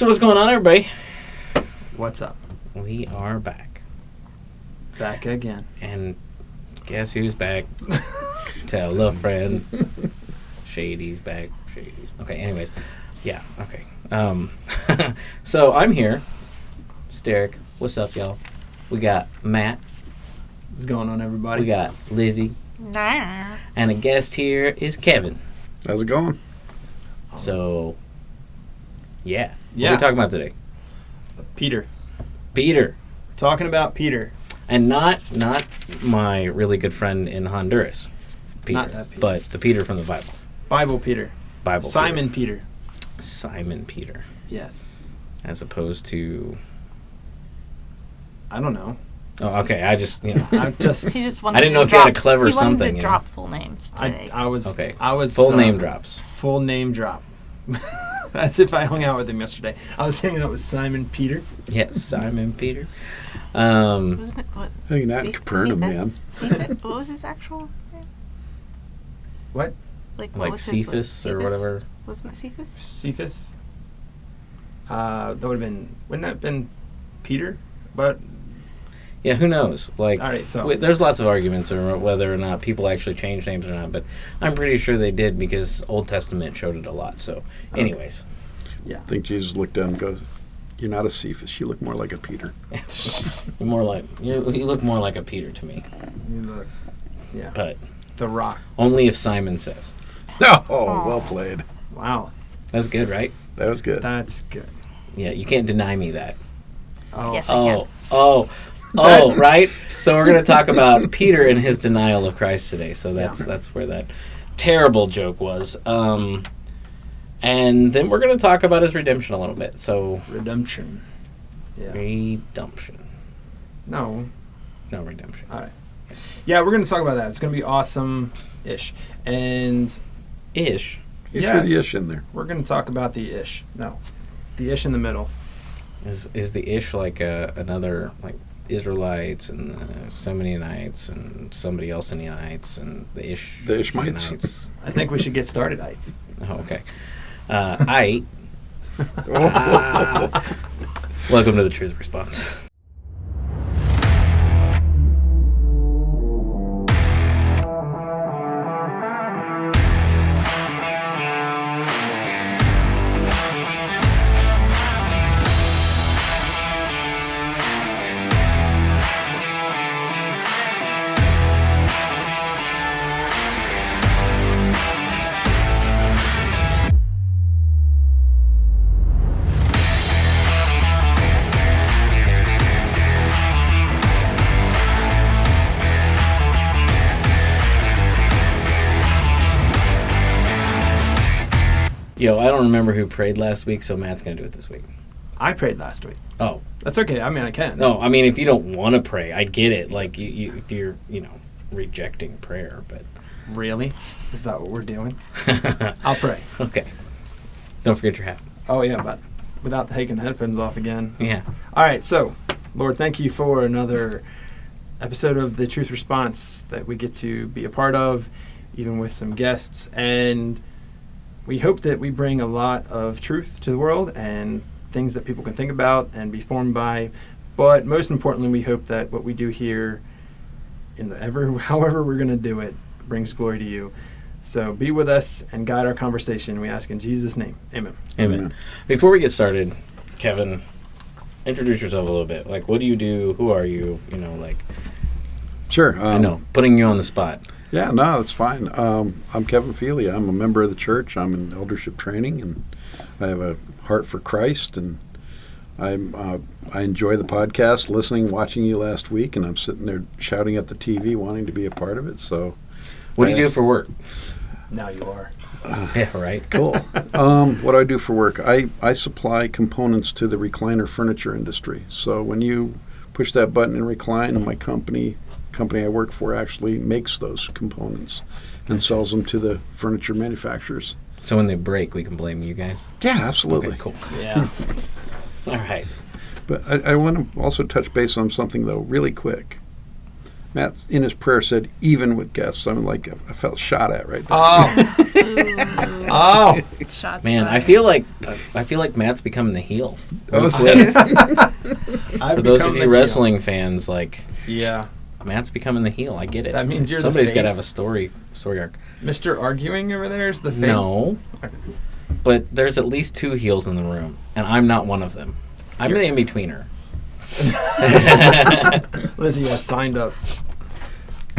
So what's going on, everybody? What's up? We are back. Back again. And guess who's back? Tell a friend. Shady's back. Shady's. Okay, anyways. Yeah, okay. So I'm here. It's Derek. What's up, y'all? We got Matt. What's going on, everybody? We got Lizzie. Nah. And a guest here is Kevin. How's it going? So, yeah. Yeah. What are we talking about today? Peter. Peter. Talking about Peter. And not my really good friend in Honduras, Peter, Not that Peter. but the Peter from the Bible. Bible Peter. Bible Simon Peter. Simon Peter. Yes. As opposed to... I don't know. Oh, okay. I just, I just... He just wanted I didn't to know if you drop, had a clever he something, wanted you to know. drop full names today. I was... Okay. I was... Full name drops. Full name drop. That's if I hung out with him yesterday. I was hanging out with Simon Peter. Yes, Simon Peter. Wasn't it, what? Hey, not in Capernaum, man. Cephas? What was his actual name? What? What Like was his, Cephas or whatever. Wasn't it Cephas? Cephas? That would have been... Wouldn't that have been Peter? But... Yeah, who knows? Like, All right, so... there's lots of arguments over whether or not people actually change names or not, but I'm pretty sure they did because Old Testament showed it a lot. So, anyways. Yeah. I think Jesus looked down and goes, "You're not a Cephas. You look more like a Peter." More like you look more like a Peter to me. You look... Yeah. But The Rock. only if Simon says. Oh, well played. Wow. That's good, right? That was good. That's good. Yeah, you can't deny me that. Oh. Yes, I can. Oh, right? So we're going to talk about Peter and his denial of Christ today. So that's where that terrible joke was. And then we're going to talk about his redemption a little bit. So Redemption. Yeah. redemption. No. No redemption. All right. Yeah, we're going to talk about that. It's going to be awesome-ish. And Ish. You yes, threw the ish in there. we're going to talk about the ish. No. The ish in the middle. Is the ish like another like Israelites and so many nights and somebody else in the nights and the ish The Ishmites. Nights? I think we should get started, Ites. Oh, okay. Welcome to the Truth Response. Yo, I don't remember who prayed last week, so Matt's going to do it this week. I prayed last week. Oh. That's okay. I mean, I can. No, I mean, if you don't want to pray, I get it. Like, if you're, rejecting prayer, but... Really? Is that what we're doing? I'll pray. Okay. Don't forget your hat. Oh, yeah, but without taking the headphones off again. Yeah. All right, so, Lord, thank you for another episode of the Truth Response that we get to be a part of, even with some guests. And we hope that we bring a lot of truth to the world and things that people can think about and be formed by. But most importantly, we hope that what we do here, however we're going to do it, brings glory to you. So be with us and guide our conversation. We ask in Jesus' name. Amen. Amen. Before we get started, Kevin, introduce yourself a little bit. Like, what do you do? Who are you? Sure. I know, putting you on the spot. Yeah, no, that's fine. I'm Kevin Feely. I'm a member of the church. I'm in eldership training, and I have a heart for Christ. And I enjoy the podcast, listening, watching you last week, and I'm sitting there shouting at the TV, wanting to be a part of it. So, What do you do for work? Now you are. Yeah, right. Cool. What do I do for work? I supply components to the recliner furniture industry. So when you push that button and recline, my company I work for actually makes those components and sells them to the furniture manufacturers. So when they break, we can blame you guys? Yeah, absolutely. Okay, cool. Yeah. All right. But I want to also touch base on something, though, really quick. Matt, in his prayer, said, even with guests. I'm like, I felt shot at right there. Oh. Oh. Shots Man, fired. I feel like Matt's becoming the heel. Oh, Real quick. For those of you wrestling fans, like, Yeah. Matt's becoming the heel. I get it. That means you're Somebody's the got to face. have a story arc. Mr. Arguing over there is the face. No, Okay. but there's at least two heels in the room, and I'm not one of them. I'm the in-betweener. Lizzie has signed up.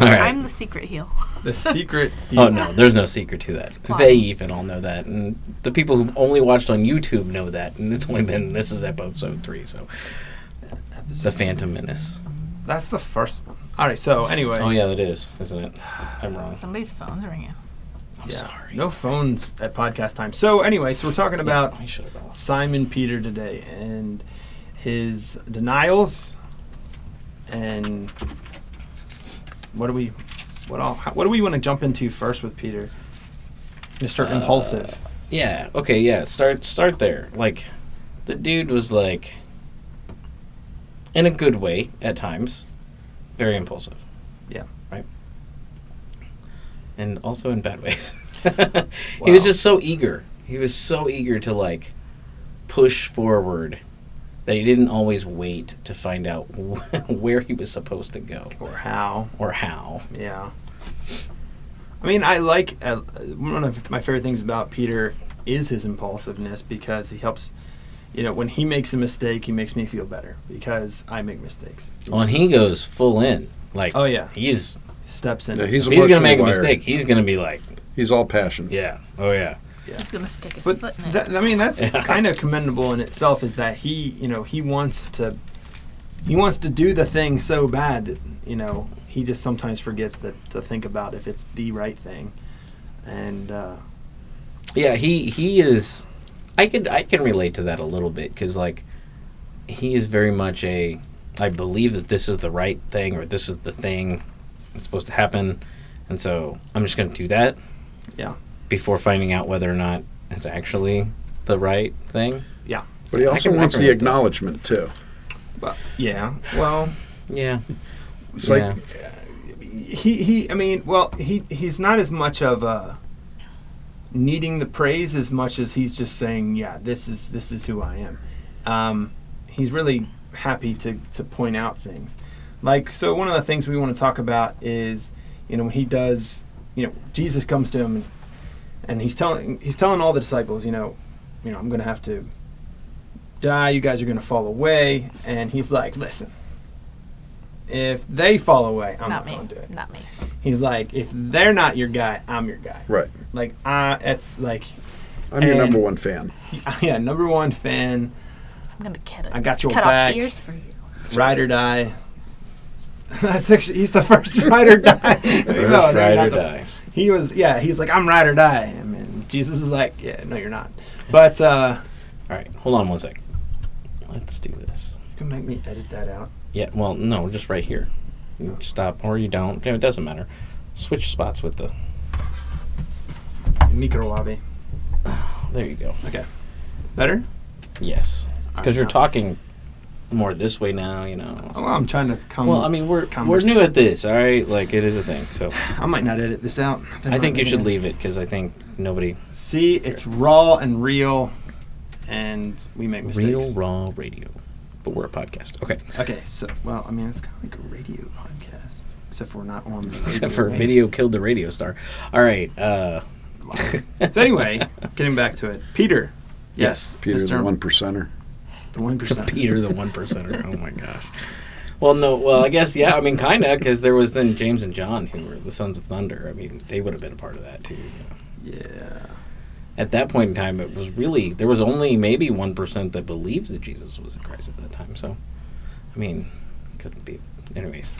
All right. I'm the secret heel. The secret. Oh no, there's no secret to that. Why? They even all know that, and the people who've only watched on YouTube know that. And it's only been this is episode 3, so the Phantom Menace. That's the first one. All right. So anyway. Oh yeah, that is, isn't it? I'm wrong. Somebody's phone's ringing. I'm Yeah. sorry. No phones at podcast time. So anyway, so we're talking about I should have asked. Simon Peter today and his denials and what do we want to jump into first with Peter? Mr. Impulsive. Yeah. Okay. Yeah. Start there. Like, the dude was like, in a good way at times, very impulsive. Yeah. Right. And also in bad ways. Wow. He was just so eager. He was so eager to like push forward that he didn't always wait to find out where he was supposed to go Or how. or how. Yeah. I mean, I like one of my favorite things about Peter is his impulsiveness because he helps. You know, when he makes a mistake, he makes me feel better because I make mistakes. Well, and he goes full in. Like, Oh, yeah. he's Steps in. Yeah, if he's he's gonna make a emotionally wired. mistake, he's gonna be like, He's all passion. yeah, oh yeah. He's gonna stick his But foot in it. I mean, that's Yeah. kind of commendable in itself. Is that he wants to do the thing so bad that he just sometimes forgets to think about if it's the right thing, and Yeah, he is. I can relate to that a little bit because like he is very much I believe that this is the right thing or this is the thing that's supposed to happen, and so I'm just going to do that. Yeah. Before finding out whether or not it's actually the right thing. yeah, But he I also can wants the relate to that. acknowledgement, too. but yeah, well, Yeah. It's Yeah. like, he's not as much of a needing the praise as much as he's just saying, yeah, this is who I am. He's really happy to point out things. Like, so one of the things we want to talk about is, when he does, Jesus comes to him and he's telling all the disciples, I'm going to have to die. You guys are going to fall away. And he's like, listen, if they fall away, I'm not going to do it. Not me. He's like, if they're not your guy, I'm your guy. right. Like, it's like, I'm your And- number one fan. yeah, number one fan, I'm gonna I got your cut back. off ears for you. ride or die. That's actually, he's the first ride or die. First ride or die. He was, he's like, I'm ride or die. I mean, Jesus is like, yeah, no, you're not. But, All right, hold on one sec. Let's do this. you can make me edit that out. Yeah, well, no, just right here. You stop or you don't. It doesn't matter. Switch spots with the. Mikrowabi. There you go. Okay. Better? Yes, because you're now. talking more this way now. Oh, I'm trying to come. Well, I mean, we're new at this, all right? Like, it is a thing. So I might not edit this out. I think you should leave it because I think nobody. See, it's raw and real, and we make mistakes. Real raw radio, but we're a podcast. Okay, Okay, so, well, I mean, it's kind of like a radio podcast, except for we're not on the except for waves. video killed the radio star. All right. So anyway, getting back to it. Peter. Yes. Peter, Mr. the one percenter. The 1%. Peter the 1%er. Oh my gosh. Well, no. Well, I guess yeah. I mean, kind of, because there was then James and John who were the sons of thunder. I mean, they would have been a part of that too. Yeah. At that point in time, it was really there was only maybe 1% that believed that Jesus was the Christ at that time. So, I mean, could be. Anyways,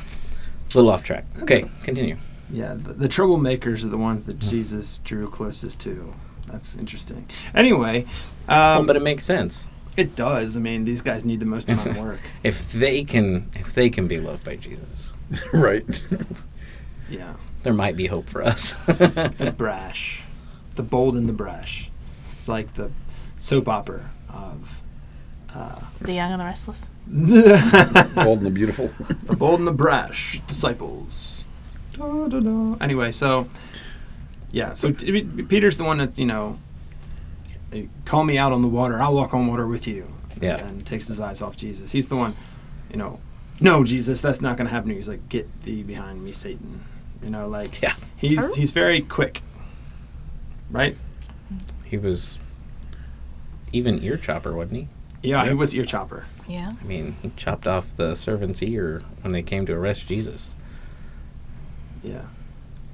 a little off track. Okay, continue. Yeah, the troublemakers are the ones that Jesus drew closest to. That's interesting. Anyway, Well, but it makes sense. it does. I mean, these guys need the most amount of work. If they can be loved by Jesus, Right. Yeah. there might be hope for us. The brash. The bold and the brash. It's like the soap opera of The young and the restless. Bold and the beautiful. The bold and the brash disciples. Da, da, da. Anyway, so yeah, so Peter's the one that, call me out on the water, I'll walk on water with you. Yeah. And takes his eyes off Jesus. He's the one, no, Jesus, that's not going to happen to you. He's like, get thee behind me, Satan. Yeah. He's very quick, right? He was even ear chopper, wasn't he? Yeah, he was ear chopper. Yeah. I mean, he chopped off the servant's ear when they came to arrest Jesus. Yeah.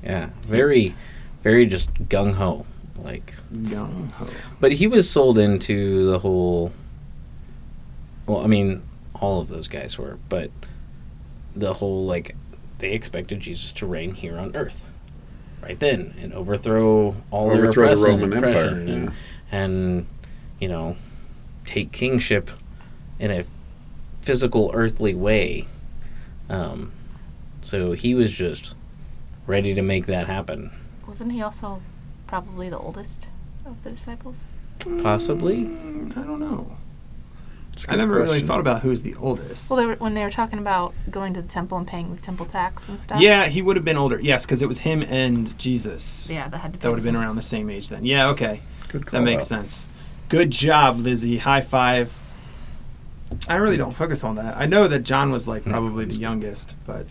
Yeah. Very, very just gung-ho. Like, Gung-ho. but he was sold into the whole, well, I mean, all of those guys were, but the whole, like, they expected Jesus to reign here on earth right then and overthrow all their Overthrow the oppression, Roman Empire, oppression and, take kingship in a physical, earthly way. So he was just ready to make that happen. Wasn't he also probably the oldest of the disciples? Possibly. I don't know. It's a I good never really question. thought about who's the oldest. Well, when they were talking about going to the temple and paying the temple tax and stuff. Yeah, he would have been older. Yes, because it was him and Jesus. Yeah, that had to be. That would have been around the same age then. Yeah, okay. Good That call makes out. sense. Good job, Lizzie. High five. I really don't focus on that. I know that John was like probably the youngest, but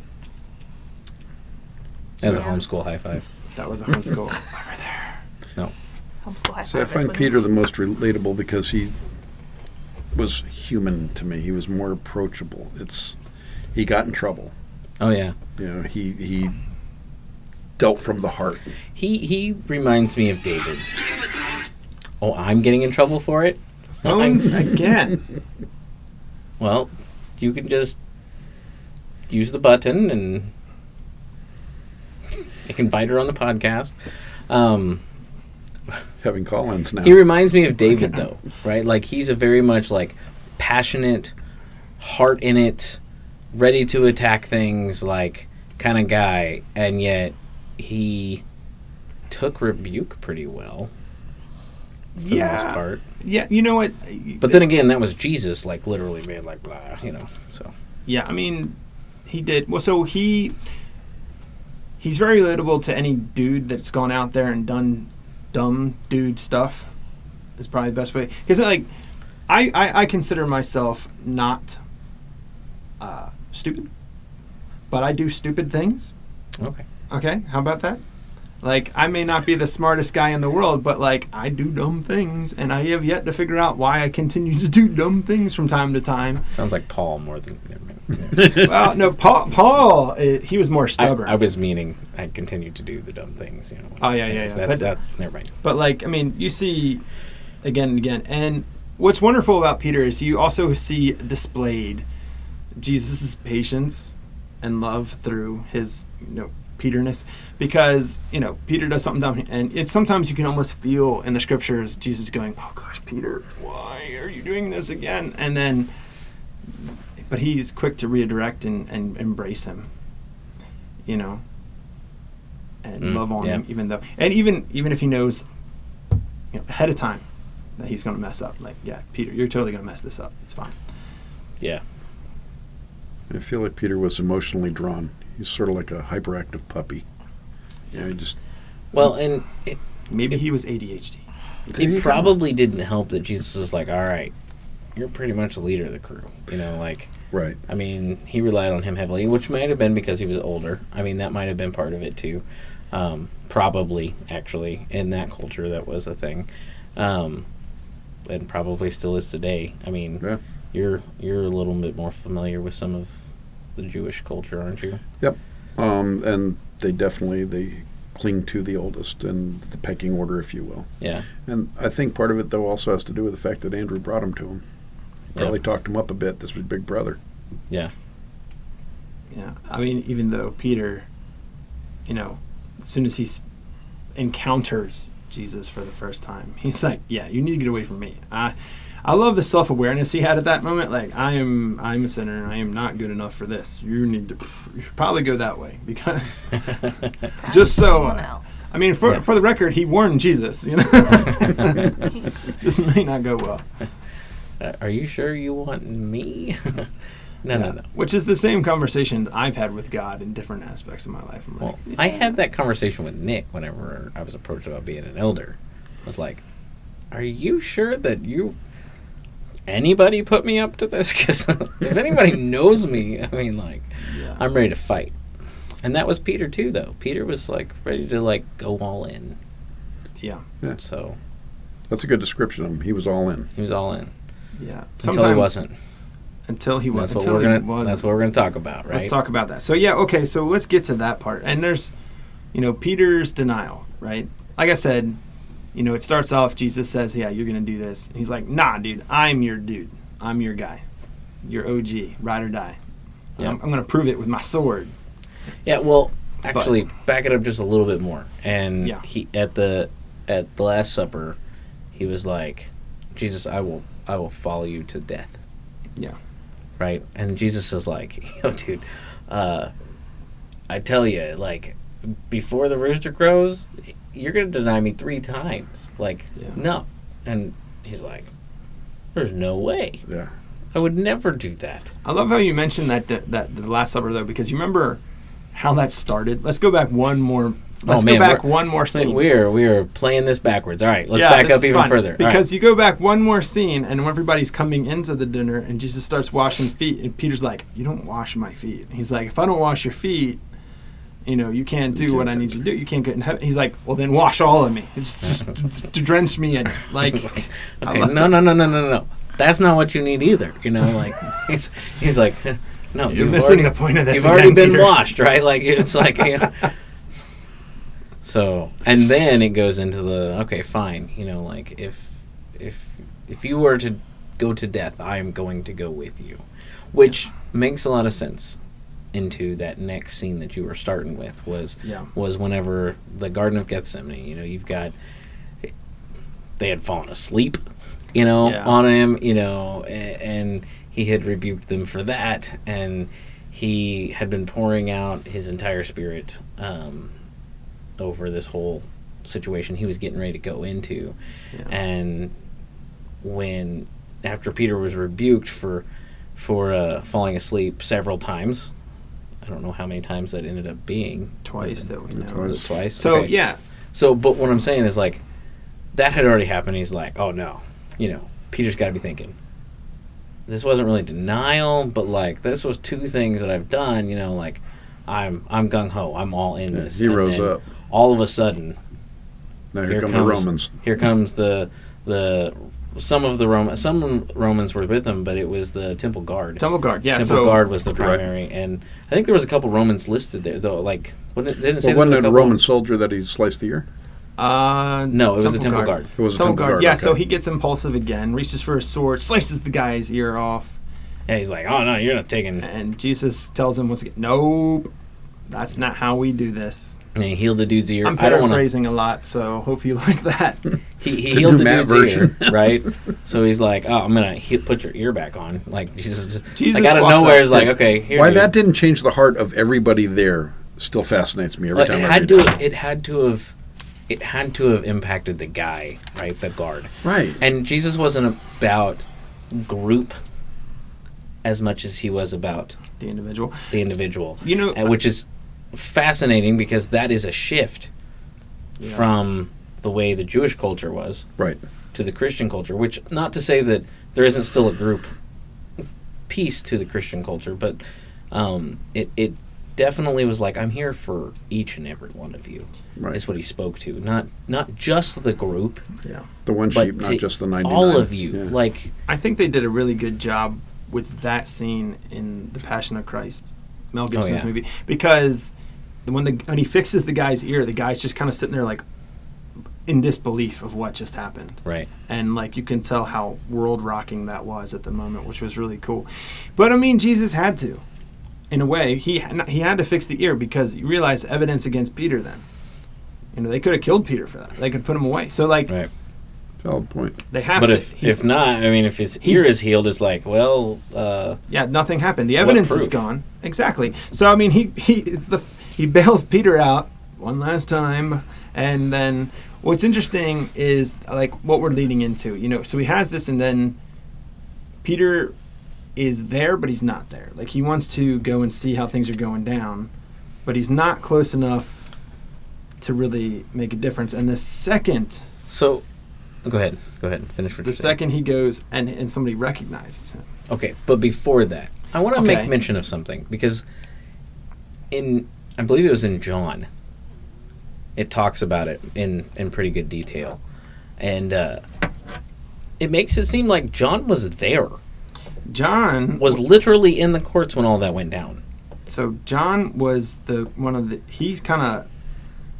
As a Yeah. homeschool high five. that was a homeschool over there. No. Homeschool high See, I five, that's find what Peter the most relatable because he was human to me. He was more approachable. He got in trouble. Oh, yeah. He dealt from the heart. He reminds me of David. Oh, I'm getting in trouble for it? Phones again. Well, you can just use the button and you can invite her on the podcast. Having call-ins now. He reminds me of David, though, right? Like, he's a very much, like, passionate, heart in it, ready to attack things, like, kind of guy. And yet, he took rebuke pretty well, for the most part. Yeah, you know what? But then again, that was Jesus, like, literally made, like, blah, so. Yeah, I mean, he did. Well, so he's very relatable to any dude that's gone out there and done dumb dude stuff. Is probably the best way. Because, like, I consider myself not stupid, but I do stupid things. Okay. Okay, how about that? Like, I may not be the smartest guy in the world, but, like, I do dumb things, and I have yet to figure out why I continue to do dumb things from time to time. Sounds like Paul more than... Well, no, Paul, he was more stubborn. I was meaning I continued to do the dumb things, Oh, yeah. That's that. Never mind. But, like, I mean, you see again and again. And what's wonderful about Peter is you also see displayed Jesus' patience and love through his, Peterness. Because, Peter does something dumb. And sometimes you can almost feel in the scriptures Jesus going, oh, gosh, Peter, why are you doing this again? And then, but he's quick to redirect and embrace him, and love on him, even though, and even if he knows, ahead of time that he's going to mess up. Like, yeah, Peter, you're totally going to mess this up. It's fine. Yeah. I feel like Peter was emotionally drawn. He's sort of like a hyperactive puppy. He just... Well, and Maybe he was ADHD. it probably didn't help that Jesus was like, all right, you're pretty much the leader of the crew. Right. I mean, he relied on him heavily, which might have been because he was older. I mean, that might have been part of it, too. Probably, actually, in that culture, that was a thing. And probably still is today. I mean, Yeah. you're a little bit more familiar with some of the Jewish culture, aren't you? Yep. And they cling to the oldest and the pecking order, if you will. Yeah. And I think part of it, though, also has to do with the fact that Andrew brought him to him. Probably talked him up a bit. This was Big Brother. Yeah. Yeah. I mean, even though Peter, as soon as he encounters Jesus for the first time, he's like, yeah, you need to get away from me. I love the self-awareness he had at that moment. Like, I'm a sinner and I am not good enough for this. You should probably go that way, because just so Someone else. I mean, for the record, he warned Jesus, this may not go well. Are you sure you want me? No. Which is the same conversation I've had with God in different aspects of my life. I'm Well, like, I had that conversation with Nick whenever I was approached about being an elder. I was like, are you sure that anybody put me up to this? Because if anybody knows me, I mean, like, yeah. I'm ready to fight. And that was Peter, too, though. Peter was, like, ready to, like, go all in. Yeah. So That's a good description of him. He was all in. he was all in. Yeah. Until he wasn't. Until he was. That's Until what he we're was. That's what we're gonna talk about, right? Let's talk about that. So yeah, okay. So let's get to that part. And there's, Peter's denial, right? Like I said, it starts off. Jesus says, "Yeah, you're gonna do this." And he's like, "Nah, dude. I'm your dude. I'm your guy. Your OG. Ride or die. Yeah. I'm gonna prove it with my sword." Yeah. Well, actually, back it up just a little bit more. And Yeah. he at the Last Supper, he was like, "Jesus, I will follow you to death." Yeah. Right? And Jesus is like, "Yo, dude, I tell you, like, before the rooster crows, you're going to deny me 3 times. Like, Yeah. no." And he's like, "There's no way. Yeah. I would never do that." I love how you mentioned that the Last Supper though, because you remember how that started. Let's go back one more. Let's go back one more scene. We are playing this backwards. All right, let's back this up is even fun, further. because you go back one more scene, and when everybody's coming into the dinner, and Jesus starts washing feet, and Peter's like, "You don't wash my feet." He's like, "If I don't wash your feet, you can't do what I need you to do. You can't get in heaven." He's like, "Well, then wash all of me. It's just to drench me in it." Like, okay, no. That's not what you need either. Like he's like, no, you're missing the point of this. You've already been washed, right? Like it's like. So, and then it goes into the, okay, fine, like if you were to go to death, I am going to go with you, which makes a lot of sense into that next scene that you were starting with was whenever the Garden of Gethsemane, you've got, they had fallen asleep, on him, and he had rebuked them for that, and he had been pouring out his entire spirit, over this whole situation he was getting ready to go into. And after Peter was rebuked for falling asleep several times, I don't know how many times that ended up being. Twice that we know. Twice. So okay. yeah. So but what I'm saying is, like, that had already happened. He's like, oh no, Peter's got to be thinking, this wasn't really denial, but like this was 2 things that I've done, like I'm gung ho, I'm all in this. He rose up. All of a sudden, now here come the Romans. Here comes some Romans were with him, but it was the temple guard. Temple guard, yeah. Temple guard was the primary, and I think there was a couple Romans listed there, though. Like, wasn't it a Roman soldier that he sliced the ear? No, it was a temple guard. It was a temple guard. Yeah, okay. so he gets impulsive again, reaches for his sword, slices the guy's ear off. Yeah, he's like, "Oh no, you're not taking." And Jesus tells him once again, "Nope, that's not how we do this." And he healed the dude's ear. I'm paraphrasing a a lot, so hope you like that. He healed the dude's ear, right? So he's like, "Oh, I'm gonna put your ear back on." Like Jesus like out of nowhere is like, "Okay." Here why that didn't change the heart of everybody there still fascinates me every time. It had to have impacted the guy, right? The guard, right? And Jesus wasn't about group as much as he was about the individual. Which is fascinating because that is a shift from the way the Jewish culture was to the Christian culture, which not to say that there isn't still a group piece to the Christian culture, but it definitely was like, I'm here for each and every one of you. Is what he spoke to, not just the group, the one sheep, not just the 99. All of you. Like, I think they did a really good job with that scene in The Passion of Christ, Mel Gibson's movie, because when he fixes the guy's ear, the guy's just kind of sitting there like in disbelief of what just happened. Right. And like you can tell how world rocking that was at the moment, which was really cool. But I mean, Jesus had to, in a way, he had to fix the ear because you realize evidence against Peter then. They could have killed Peter for that. They could put him away. So like, valid point. They have but to. If not, I mean, if his ear is healed, it's like, well, nothing happened. The evidence is gone. Exactly. So I mean, he bails Peter out one last time, and then what's interesting is like what we're leading into. So he has this, and then Peter is there, but he's not there. Like, he wants to go and see how things are going down, but he's not close enough to really make a difference. And the second... So, go ahead. Finish what The you're saying. second he goes and somebody recognizes him. Okay, but before that, I want to Okay. make mention of something, because I believe it was in John, it talks about it in pretty good detail. And it makes it seem like John was there. John Was literally in the courts when all that went down. So John was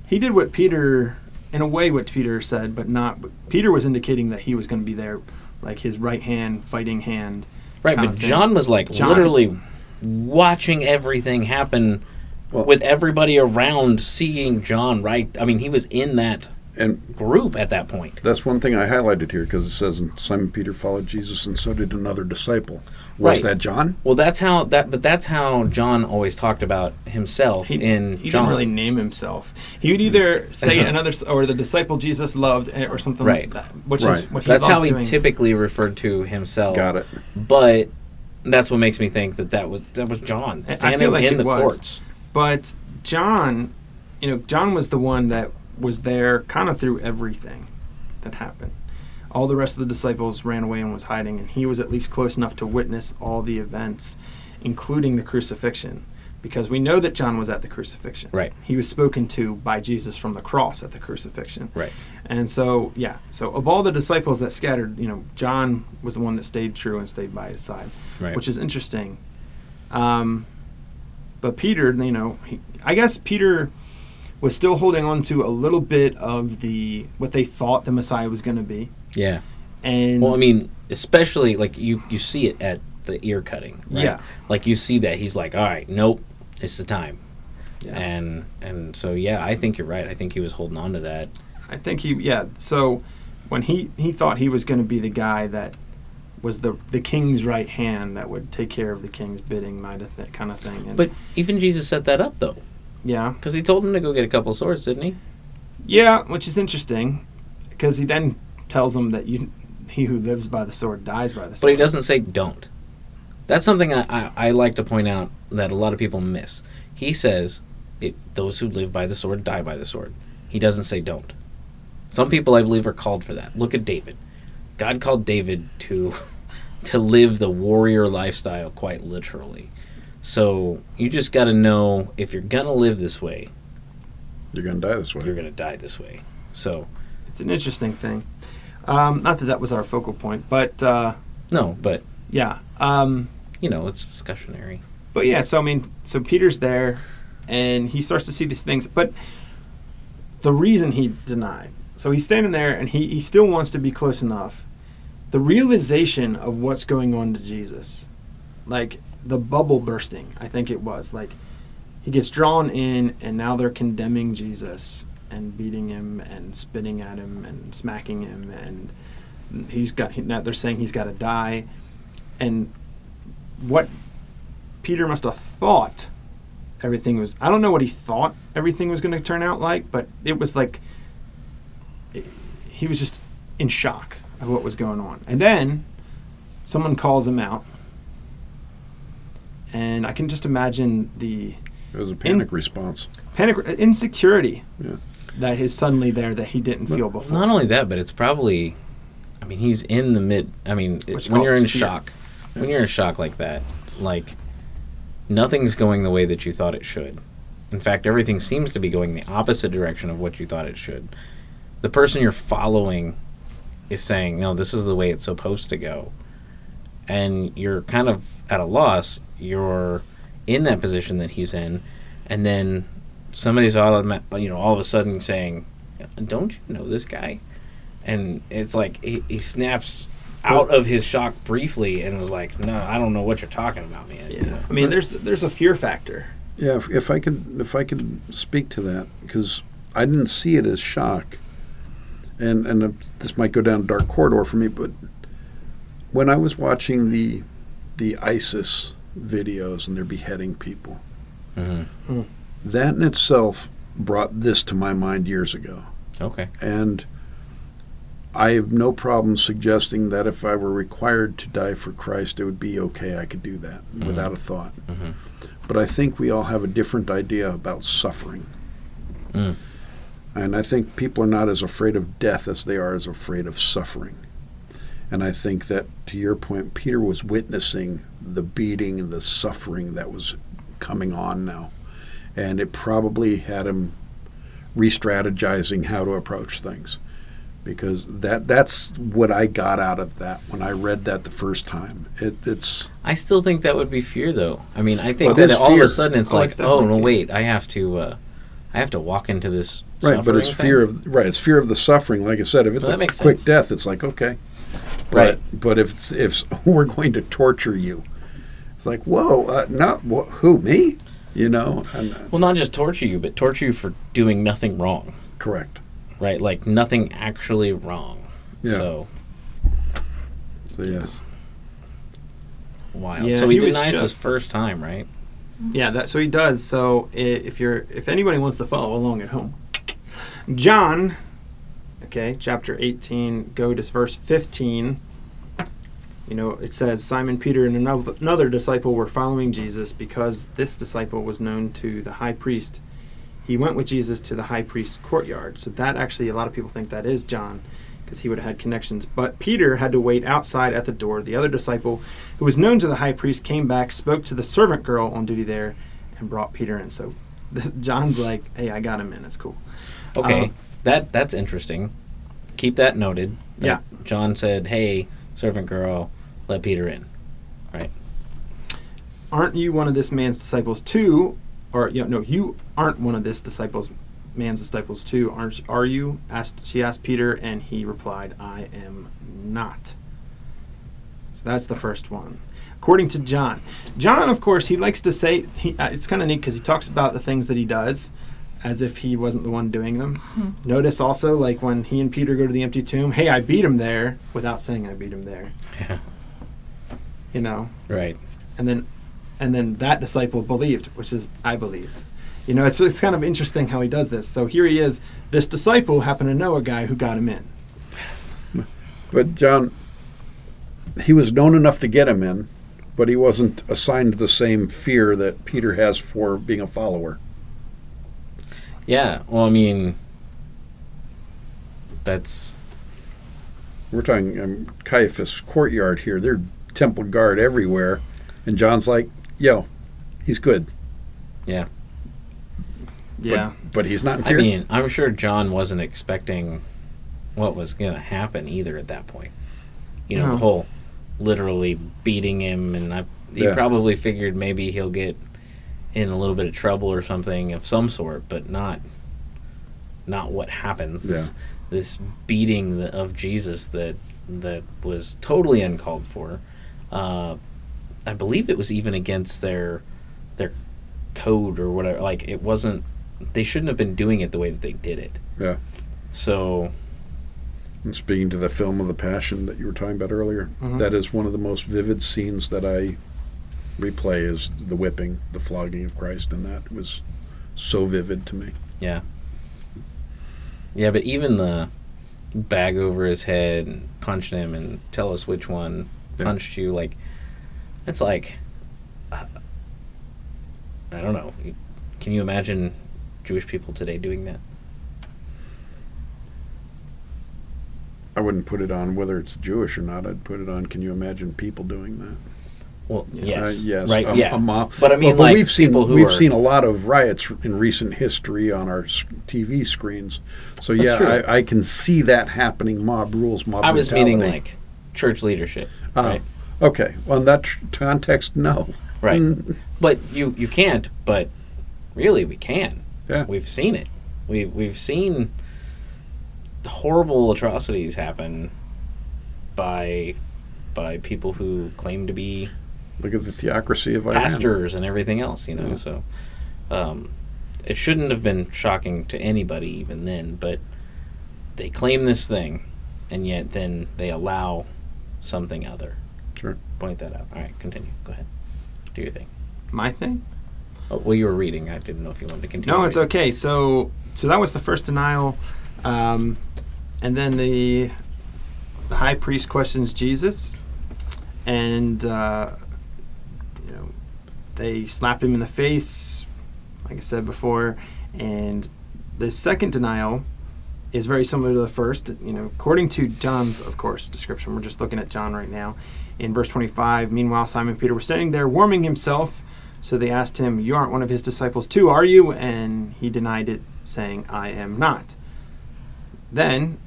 he did what Peter, in a way what Peter said, but not, Peter was indicating that he was going to be there, like his right hand, fighting hand. Right, kind but of thing. John was like John- literally watching everything happen with everybody around seeing John, right? I mean, he was in that And group at that point. that's one thing I highlighted here because it says, and Simon Peter followed Jesus, and so did another disciple. Was Right. that John? Well, that's how John always talked about himself He in John. didn't really name himself. He would either say another, or the disciple Jesus loved, or something Right. like that, which Right. is what he That's how loved he doing. typically referred to himself. Got it. But that's what makes me think that was John I standing feel like in it the was. courts. But John, John was the one that was there kind of through everything that happened. All the rest of the disciples ran away and was hiding, and he was at least close enough to witness all the events, including the crucifixion, because we know that John was at the crucifixion. Right. He was spoken to by Jesus from the cross at the crucifixion. Right. And so, so of all the disciples that scattered, John was the one that stayed true and stayed by his side, Right. which is interesting. But Peter, I guess Peter was still holding on to a little bit of what they thought the Messiah was going to be. Yeah. And Well, I mean, especially like you see it at the ear cutting. Right? Yeah. Like you see that he's like, all right, nope, it's the time. Yeah. And so I think you're right. I think he was holding on to that. I think so when he thought he was going to be the guy that was the king's right hand that would take care of the king's bidding, kind of thing. And But even Jesus set that up though, yeah, because he told him to go get a couple swords, didn't he? yeah, which is interesting, because he then tells him that he who lives by the sword dies by the sword. But he doesn't say don't. That's something I like to point out that a lot of people miss. He says, those who live by the sword die by the sword. He doesn't say don't. Some people, I believe, are called for that. Look at David. God called David to live the warrior lifestyle quite literally. So you just got to know, if you're going to live this way, You're going to die this way. you're going to die this way. So, It's an interesting thing. Not that was our focal point, but no, but, yeah. it's discussionary. But yeah, so Peter's there, and he starts to see these things. But the reason he denied, so he's standing there, and he still wants to be close enough. The realization of what's going on to Jesus, like the bubble bursting, I think it was. Like, he gets drawn in, and now they're condemning Jesus and beating him and spitting at him and smacking him, and now they're saying he's got to die. And what Peter must have thought everything was, I don't know what he thought everything was going to turn out like, but it was like he was just in shock of what was going on. And then someone calls him out, and I can just imagine the It was a panic response. insecurity Yeah. that is suddenly there that he didn't feel before. Not only that, but it's probably, he's in the mid. Which When you're in causes fear. shock, when you're in shock like that, like nothing's going the way that you thought it should. In fact, everything seems to be going the opposite direction of what you thought it should. The person you're following is saying, no, this is the way it's supposed to go. And you're kind of at a loss. You're in that position that he's in, and then somebody's all of a sudden saying, don't you know this guy? And it's like he snaps out of his shock briefly and was like, no, I don't know what you're talking about, man. Yeah. I mean, there's a fear factor. Yeah, if I could speak to that, because I didn't see it as shock, and this might go down a dark corridor for me, but when I was watching the ISIS videos and they're beheading people, Mm-hmm. that in itself brought this to my mind years ago. Okay. And I have no problem suggesting that if I were required to die for Christ, it would be okay. I could do that without a thought. Mm-hmm. But I think we all have a different idea about suffering. Mm. And I think people are not as afraid of death as they are as afraid of suffering. And I think that, to your point, Peter was witnessing the beating and the suffering that was coming on now. And it probably had him re-strategizing how to approach things. Because that's what I got out of that when I read that the first time. It's. I still think that would be fear, though. I mean, I think Well, that there's all of fear. a sudden it's Oh, like, it's definitely oh no, fear. wait, I have to walk into this Right, but it's suffering fear thing? of it's fear of the suffering. Like I said, if it's Well, that a makes quick sense. death, it's like okay, Right. But if we're going to torture you, it's like whoa, not who me, you know? Well, not just torture you, but torture you for doing nothing wrong, Correct. right? Like nothing actually wrong. Yeah. So So yeah, it's wild. Yeah, so he he was denies just- his first time, right? Yeah, so he does. So if anybody wants to follow along at home, John, okay, chapter 18, go to verse 15. You know, it says Simon Peter and another disciple were following Jesus because this disciple was known to the high priest. He went with Jesus to the high priest's courtyard. So that actually, a lot of people think that is John, because he would have had connections. But Peter had to wait outside at the door. The other disciple, who was known to the high priest, came back, spoke to the servant girl on duty there, and brought Peter in. So John's like, hey, I got him in. It's cool. Okay, that's interesting. Keep that noted. That Yeah. John said, "Hey, servant girl, let Peter in." Right. Aren't you one of this man's disciples too? Or no, you aren't one of this man's disciples too, are you? She asked Peter, and he replied, I am not. So that's the first one. According to John, of course, he likes to say, it's kind of neat because he talks about the things that he does as if he wasn't the one doing them. Notice also, like when he and Peter go to the empty tomb, hey, I beat him there, without saying I beat him there. Yeah. You know? Right. And then that disciple believed, which is I believed. You know, it's kind of interesting how he does this. So here he is. This disciple happened to know a guy who got him in. but John, he was known enough to get him in, but he wasn't assigned the same fear that Peter has for being a follower. Yeah. Well, I mean, that's We're talking Caiaphas' courtyard here. They're temple guard everywhere, and John's like, "Yo, he's good." yeah. Yeah. But he's not in I fear. mean, I'm sure John wasn't expecting what was going to happen either at that point. You know, No. the whole literally beating him, and he Yeah. probably figured maybe he'll get in a little bit of trouble or something of some sort, but not what happens. This beating of Jesus that was totally uncalled for. I believe it was even against their code or whatever. Like, it wasn't. They shouldn't have been doing it the way that they did it. Yeah. So, And speaking to the film of the Passion that you were talking about earlier, Mhm. that is one of the most vivid scenes that I replay is the whipping, the flogging of Christ, and that was so vivid to me. yeah. Yeah, but even the bag over his head and punch him and tell us which one Yeah. punched you, like, it's like, I don't know. Can you imagine Jewish people today doing that? I wouldn't put it on whether it's Jewish or not. I'd put it on, can you imagine people doing that? Well, yes. Yes. Right, yeah. But I mean, like, we've seen people who we've are- seen a lot of riots in recent history on our TV screens. So That's yeah, true. I can see that happening. Mob rules, mob I was mentality. meaning, like, church leadership, Oh, right? Okay. Well, in that context, no. Right. Mm, But you can't, but really we can. Yeah. We've seen it. We've seen horrible atrocities happen by people who claim to be Look at the theocracy of Iran. pastors and everything else, you know. Yeah. So it shouldn't have been shocking to anybody even then, but they claim this thing, and yet then they allow something other. Sure. Point that out. All right, continue. Go ahead. Do your thing. My thing? Oh, well, you were reading. I didn't know if you wanted to continue. No, it's reading. okay. So that was the first denial. And then the the high priest questions Jesus, and they slap him in the face, like I said before, and the second denial is very similar to the first. According to John's, of course, description, we're just looking at John right now. In verse 25, meanwhile, Simon Peter was standing there warming himself. So they asked him, "You aren't one of his disciples too, are you?" And he denied it, saying, "I am not." Then,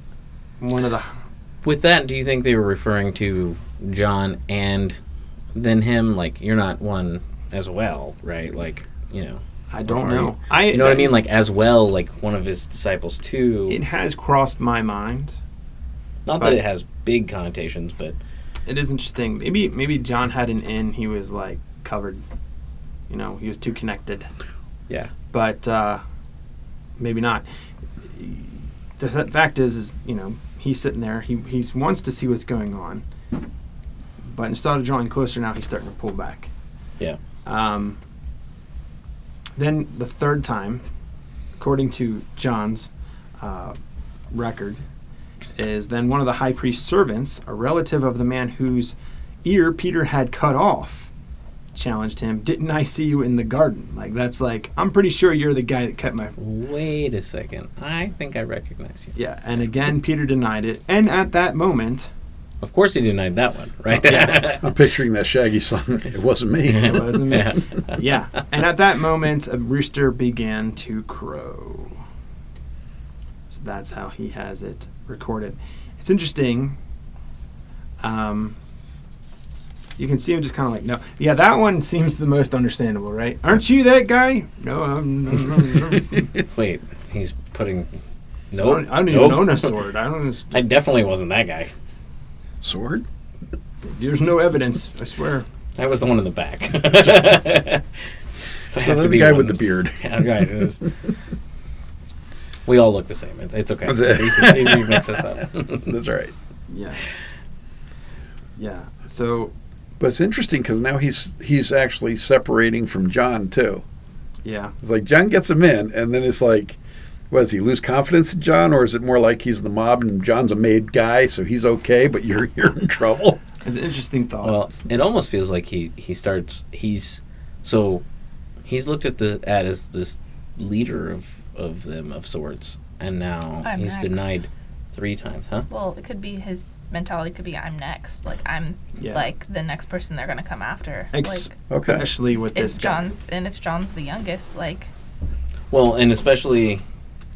With that, do you think they were referring to John and then him? Like, you're not one as well, right? Like, I don't know. You know what I mean? Like, as well, like one of his disciples too. It has crossed my mind. Not that it has big connotations, but it is interesting. Maybe John had an in. He was like covered. He was too connected. Yeah. But maybe not. The fact is he's sitting there. He wants to see what's going on, but instead of drawing closer, now he's starting to pull back. Yeah. Then the third time, according to John's record, is then one of the high priest's servants, a relative of the man whose ear Peter had cut off, challenged him. "Didn't I see you in the garden?" Like, that's like, I'm pretty sure you're the guy that cut my... Wait a second. I think I recognize you. Yeah, and again, Peter denied it. And at that moment... Of course he denied that one, right? Yeah. I'm picturing that Shaggy song. It wasn't me. It wasn't me. Yeah. And at that moment, a rooster began to crow. So that's how he has it recorded. It's interesting. You can see him just kind of like, no. Yeah, that one seems the most understandable, right? "Aren't you that guy?" "No, I'm Wait, he's putting... No, I don't even own a sword. I definitely wasn't that guy. Sword? There's no evidence, I swear." I was the one in the back. So that's the guy with the beard. Yeah, right. We all look the same. It's okay. That's It's it. easy to mix us up. That's right. Yeah. Yeah. So, But it's interesting because now he's actually separating from John too. yeah. It's like John gets him in, and then it's like, what, does he lose confidence in John, or is it more like he's the mob and John's a made guy, so he's okay, but you're in trouble? It's an interesting thought. Well, it almost feels like he's looked at as this leader of them of sorts, and now I'm he's next. denied 3 times, huh? Well, it could be his mentality could be I'm next. Like I'm like the next person they're gonna come after. Okay. Especially with this guy. If John's the youngest, like. Well, and especially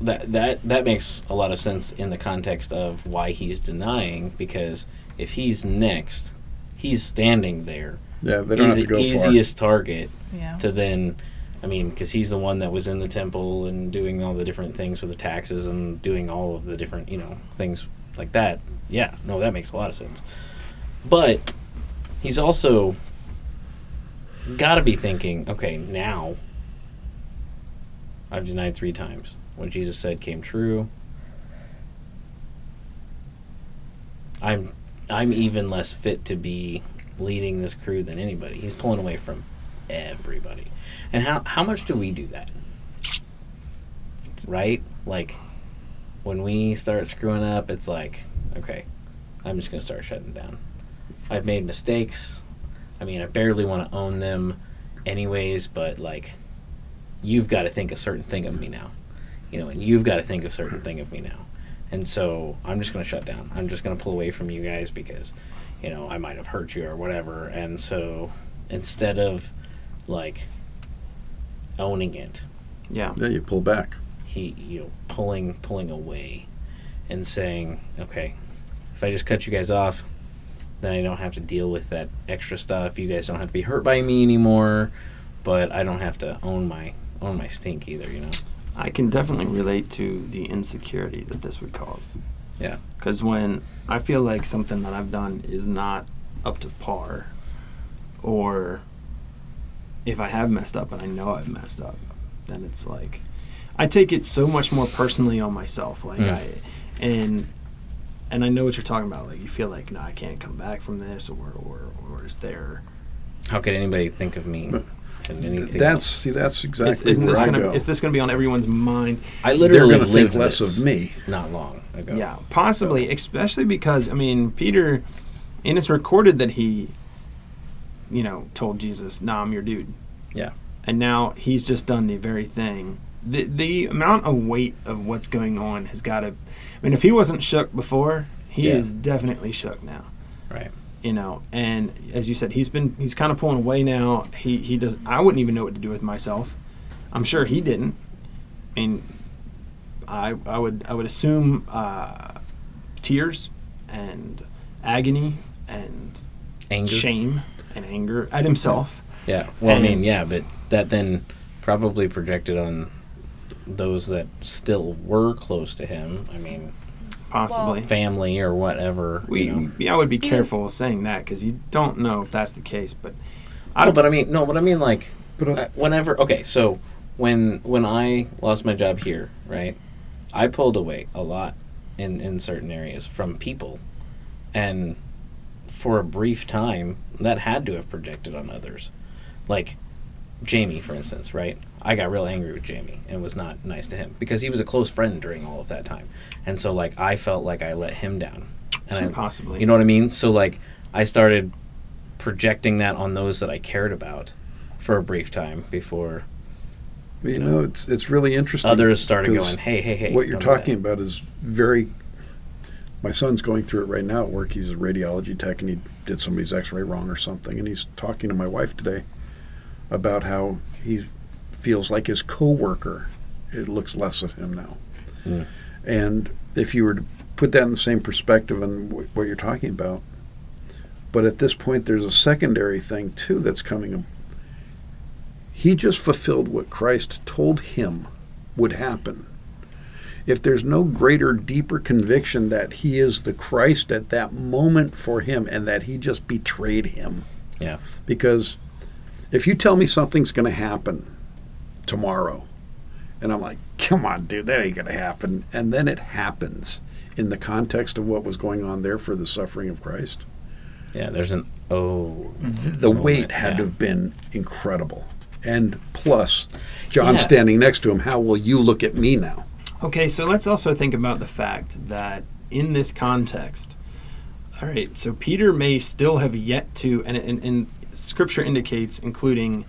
that makes a lot of sense in the context of why he's denying, because if he's next, he's standing there. Yeah, they don't have to go He's the easiest target Yeah. to then, because he's the one that was in the temple and doing all the different things with the taxes and doing all of the different, things like that. Yeah, no, that makes a lot of sense. But he's also got to be thinking, okay, now I've denied 3 times. What Jesus said came true. I'm even less fit to be leading this crew than anybody. He's pulling away from everybody. And how much do we do that? Right? Like, when we start screwing up, it's like, okay, I'm just going to start shutting down. I've made mistakes. I barely want to own them anyways, but, like, you've got to think a certain thing of me now. And you've got to think a certain thing of me now. And so I'm just going to shut down. I'm just going to pull away from you guys because, I might have hurt you or whatever. And so instead of, like, owning it, Yeah, you pull back. pulling away and saying, okay, if I just cut you guys off, then I don't have to deal with that extra stuff. You guys don't have to be hurt by me anymore, but I don't have to own my stink either, I can definitely relate to the insecurity that this would cause. Yeah. Because when I feel like something that I've done is not up to par, or if I have messed up and I know I've messed up, then it's like I take it so much more personally on myself. Like and I know what you're talking about. Like, you feel like, no, I can't come back from this, or is there? How could anybody think of me and anything That's else. exactly Isn't where this I gonna, go. is this going to be on everyone's mind? I They're literally going to lived think less this of me. not long ago. Yeah, possibly, especially because, I mean, Peter, and it's recorded that he, told Jesus, "Nah, I'm your dude." Yeah. And now he's just done the very thing. The amount of weight of what's going on has got to, I mean, if he wasn't shook before, he is definitely shook now. Right. And as you said, he's kind of pulling away now. He does. I wouldn't even know what to do with myself. I'm sure he didn't. I mean, I would assume tears and agony and Anger. shame and anger at himself. Yeah. Well, I mean, but that then probably projected on those that still were close to him. I mean, Possibly. family or whatever. I would be careful saying that because you don't know if that's the case. But whenever. Okay, so when I lost my job here, right, I pulled away a lot in certain areas from people, and for a brief time, that had to have projected on others, like Jamie, for instance, right? I got real angry with Jamie and was not nice to him because he was a close friend during all of that time. And so, like, I felt like I let him down. And possibly. You know what I mean? So, like, I started projecting that on those that I cared about for a brief time before... it's really interesting. Others started going, hey. What you're talking about is very... My son's going through it right now at work. He's a radiology tech, and he did somebody's x-ray wrong or something. And he's talking to my wife today about how he feels like his coworker, it looks less of him now. Mm. And if you were to put that in the same perspective on what you're talking about, but at this point there's a secondary thing too that's coming up. He just fulfilled what Christ told him would happen. If there's no greater, deeper conviction that he is the Christ at that moment for him and that he just betrayed him. Yeah. Because if you tell me something's going to happen tomorrow, and I'm like, come on, dude, that ain't going to happen, and then it happens in the context of what was going on there for the suffering of Christ. Yeah, there's an the weight had to have been incredible. And plus, John standing next to him, how will you look at me now? Okay, so let's also think about the fact that in this context, all right, so Peter may still have yet to, and Scripture indicates, including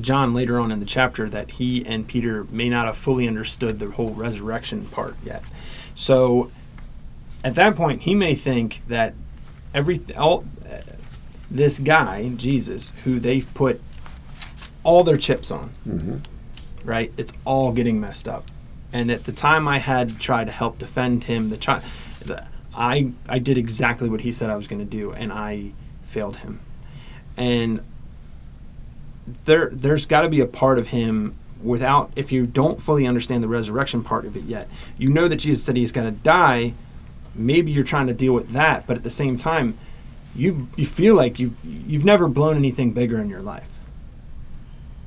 John later on in the chapter, that he and Peter may not have fully understood the whole resurrection part yet. So at that point, he may think that this guy, Jesus, who they've put all their chips on, right? It's all getting messed up. And at the time I had tried to help defend him, I did exactly what he said I was going to do, and I failed him. And there's got to be a part of him if you don't fully understand the resurrection part of it yet. You know that Jesus said he's going to die. Maybe you're trying to deal with that, but at the same time, you feel like you've never blown anything bigger in your life.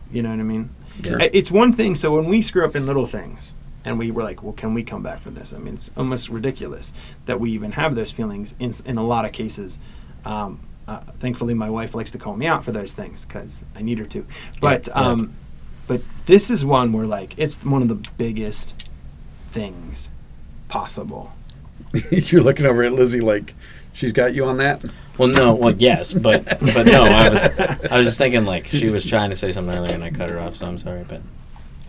You know what I mean? Sure. It's one thing. So when we screw up in little things, and we were like, well, can we come back from this? I mean, it's almost ridiculous that we even have those feelings in a lot of cases. Thankfully, my wife likes to call me out for those things because I need her to. But but this is one where, like, it's one of the biggest things possible. You're looking over at Lizzie like she's got you on that? Well, no. Well, yes, but no. I was just thinking, like, she was trying to say something earlier and I cut her off, so I'm sorry, but...